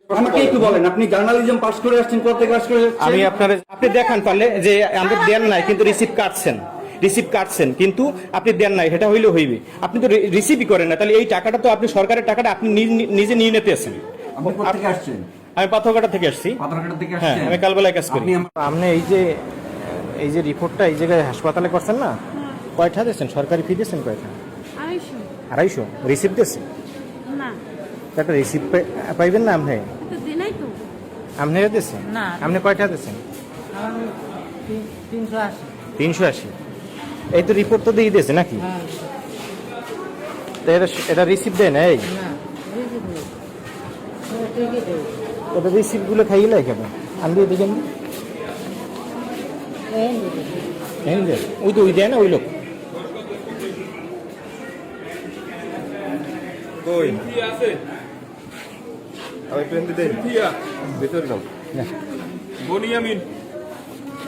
আমাকে একটু বলেন, আপনি জার্নালিজম পাস করে আসছেন, কোথা থেকে পাস করে আসছেন? আমি আপনি দেখান পারলে যে আমাদের দেন নাই কিন্তু রিসিভ কাটছেন কিন্তু আপনি দেন নাই, সেটা হইলে হইবে। আপনি তো রিসিভই করেন না, তাহলে এই টাকাটা তো আপনি সরকারের টাকাটা আপনি নিজে নিয়ে নিতে আছেন। আপনি কোথা থেকে আসছেন? আমি পাথরঘাটা থেকে আসছি। পাথরঘাটা থেকে হ্যাঁ, আসছেন? আমি কালবেলায় কাজ করি। আপনি আপনি এই যে রিপোর্টটা এই জায়গায় হাসপাতালে করছেন না, কয়টা দিয়েছেন? সরকারি ফি দিয়েছেন কয়টা? 250 রিসিভ দিয়েছেন না, একটা রিসিভ পাইবেন না আপনি? তো দিনাই তো। আপনি দিয়েছেন না। আপনি কয়টা দিয়েছেন? 380। 380। এই তো রিপোর্ট তো দিয়ে দিয়েছে নাকি? হ্যাঁ। তো এটা রিসিভ দেয় না? এই না, ঠিকই দেয়। ওটা রিসিপ্টগুলো খাইয়ে লাই কেন? আমি দিয়ে দিবেন। ওই তো ওই দেয় না ওই লোক। কই আছে আমি প্লেন দিতে ভিতরে নাও বনিয়ামিন।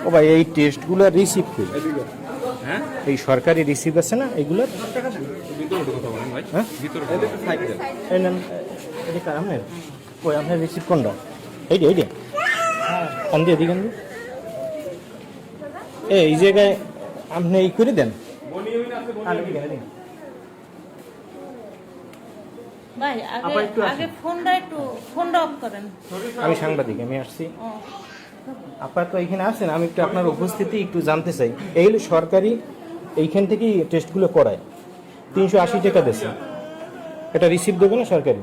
ও ভাই, এই টেস্টগুলো রিসিভ করি। হ্যাঁ, এই সরকারি রিসিভ আছে না এইগুলোর? ভিতরে কথা বলেন ভাই। হ্যাঁ, ভিতরে এই নেন, এটা কার আপনার? কই আপনার রিসিভ কোনটা? এই যে আন দিয়ে দিকেন। এই জায়গায় আপনি এই করে দেন। ভাই, আপা একটু আসেন। আগে ফোনটা অফ করেন। আমি সাংবাদিক, আমি আসছি। ও, আপনার তো এইখানে আসেন, আমি একটু আপনার উপস্থিতি একটু জানতে চাই। এই হলো সরকারি, এইখান থেকেই টেস্টগুলো করায়। 380 টাকা দিয়েছে, এটা রিসিভ দেবে না সরকারি?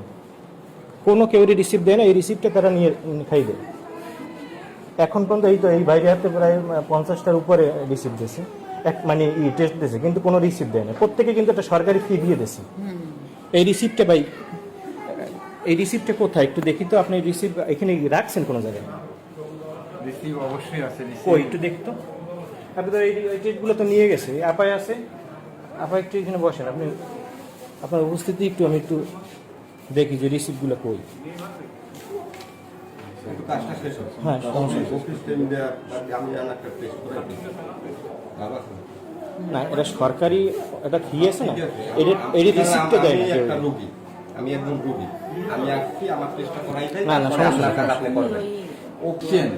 কোনো কেউরই রিসিভ দেয় না, এই রিসিপ্টটা তারা নিয়ে খাই দেয়। এখন পর্যন্ত এই তো এই বাইরে হাতে প্রায় 50টার উপরে রিসিভ দিয়েছে, মানে টেস্ট দিয়েছে, কিন্তু কোনো রিসিভ দেয় না। প্রত্যেকে কিন্তু একটা সরকারি ফি দিয়ে দিয়েছে। এই রিসিপ্টটা ভাই, এই রিসিপ্টটা কোথায় একটু দেখি তো? আপনি রিসিভ এখানে রাখছেন কোনো জায়গায়? রিসিভ অবশ্যই আছে। কই একটু দেখতো। আপনি তো এই টেস্টগুলো তো নিয়ে গেছে, আপায় আছে। আপা একটু এখানে বসেন, আপনি আপনার উপস্থিতি একটু আমি একটু দেখি যে রিসিপ্টগুলো কই। একটু কাজটা শেষ হচ্ছে। হ্যাঁ, সমস্যা নেই। অফিস টাইমে আমি একটা টেস্ট করে বাবা না, এটা সরকারি একটা ফি আছে না, আমি এর রিসিপ্টটা দেয় না কেউ। একটা রোগী, আমি একজন রোগী, আমি আসছি আমার টেস্টটা করাই দেয়। না, সমস্যা নেই। আপনি করবেন অপশন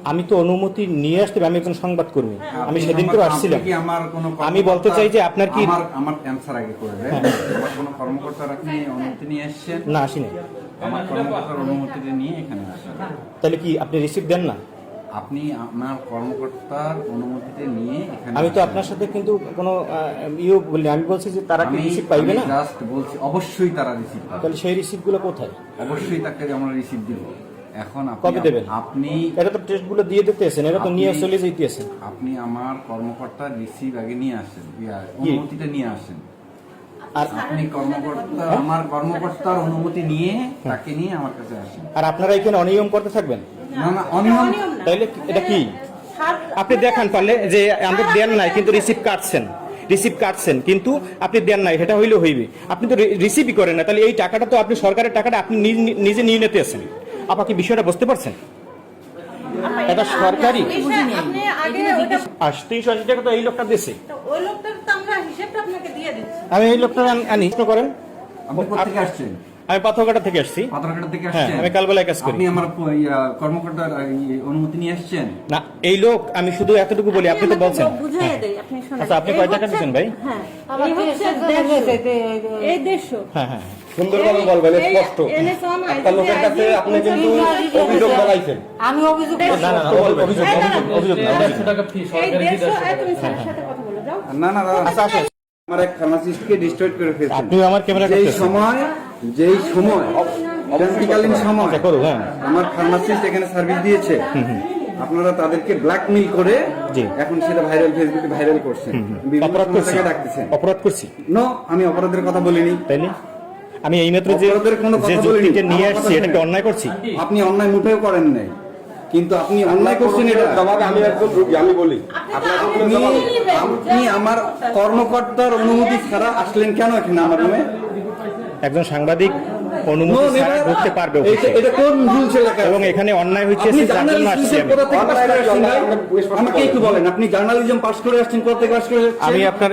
আমি তো অনুমতি নিয়ে আসতে হবে, আমি একজন সংবাদকর্মী, আমি সেদিন করে আসছিলাম। কি আমার কোনো আমি বলতে চাই যে আপনার কি আমার অ্যানসার আগে করে দেন। আমার কোনো কর্মকর্তার আপনি অনুমতি নিয়ে এসেছেন? না আসিনি। আমার কর্মকর্তার অনুমতি নিয়ে এখানে আসেন। তাহলে কি আপনি রিসিপ্ট দেন না? আপনি আমার কর্মকর্তার অনুমতিতে নিয়ে এখানে আমি তো আসেন। আপনার সাথে কিন্তু কোনো বলি, আমি বলছি যে তারা কি রিসিপ্ট পাইবে না? জাস্ট বলছি অবশ্যই তারা রিসিভ পাবে। তাহলে সেই রিসিপ্টগুলো কোথায়? অবশ্যই তাকে আমরা রিসিভ দিব। এখন কবে দেবেন? আপনি এটা তো টেস্টগুলো দিয়ে দিতেছেন, এটা তো নিয়ে চলে যেতেছেন। আপনি আমার কর্মকর্তার রিসিভ আগে নিয়ে আসেন, অনুমতিটা নিয়ে আসেন। আর আপনি আমার কর্মকর্তার অনুমতি নিয়ে তাকে নিয়ে আমার কাছে আসেন। আর আপনারা এখানে অনিয়ম করতে থাকবেন? না না, অনিয়ম তাইলে এটা কি? আপনি দেখান পারলে যে আমাদের দেন নাই কিন্তু রিসিভ কাটছেন কিন্তু আপনি দেন নাই, সেটা হইলে হইবে। আপনি তো রিসিভই করেন না, তাহলে এই টাকাটা তো আপনি সরকারের টাকাটা আপনি নিজে নিয়ে নিতে আছেন। আপনাকে বিষয়টা বুঝতে পারছেন? এটা সরকারি। আপনি আগে ওটা 380 টাকা তো এই লোকটা দিয়েছে। তো ওই লোকটার তো আমরা হিসাবটা আপনাকে দিয়ে দিচ্ছি। আমি এই লোকটা আনি প্রশ্ন করেন। আপনি কোথা থেকে আসছেন? আমি পাথরঘাটা থেকে আসছি। পাথরঘাটা থেকে হ্যাঁ, আসছেন? আমি কালবেলায় কাজ করি। আপনি আমার কর্মকর্তার অনুমতি নিয়ে আসছেন? না, এই লোক আমি শুধু এতটুকু বলি, আপনি তো বলছেন। বুঝাইয়া দেই, আপনি শুনেন। আচ্ছা, আপনি কয় টাকা দিচ্ছেন ভাই? হ্যাঁ, এই হচ্ছে 150, এই 150। হ্যাঁ হ্যাঁ। সুন্দরভাবে বলবেন, স্পষ্ট। একটা লোকের কাছে আপনি কিন্তু অভিযোগ জানাইছেন। আমি অভিযোগ না না, অভিযোগ না। এই 150 তুমি স্যারের সাথে কথা বলে যাও। না না দাদা, আচ্ছা আসেন। আমার এক ফার্মাসিস্টকে ডিস্ট্রয়েড করে ফেলছেন। আপনিও আমার ক্যামেরা যেই করতেছেন। সময় ক্রান্তিকালীন সময় আচ্ছা, করুন, হ্যাঁ। আমার ফার্মাসিস্ট এখানে সার্ভিস দিয়েছে, আপনারা তাদেরকে ব্ল্যাকমেইল করে জি। এখন সেটা ফেসবুকে ভাইরাল করছেন, বিভিন্ন অপরাধ করছি, সমস্যাকে ডাকতেছেন। অপরাধ করছি নো, আমি অপরাধের কথা বলিনি। তাইলে আমি এইমাত্র যে অপরাধের কোনো কথা বলিনি। যুক্তিটা নিয়ে আমার আসছি, কথা এটা কি শুনুন। অন্যায় করছি? আপনি অন্যায় মুঠেও করেন নাই, কিন্তু আপনি অন্যায় করছেন। এটা জবাবে আমি একজন রোগী, আমি বলি আপনি আমার কর্মকর্তার অনুমতি ছাড়া আসলেন কেন এখানে আমার রুমে? একজন সাংবাদিক অনুমতি ছাড়া ঢুকতে পারবে অফিসে। এটা কোন রুলস এলাকা? এবং এখানে অন্যায় হয়েছে আপনি যার জন্য আসছি জার্নালিজম আমি। কোথা থেকে পাস করে আসছেন ভাই? আমাকে একটু বলেন, আপনি জার্নালিজম পাস করে আসছেন, কোথা থেকে পাস করে আসছেন? আমি আপনার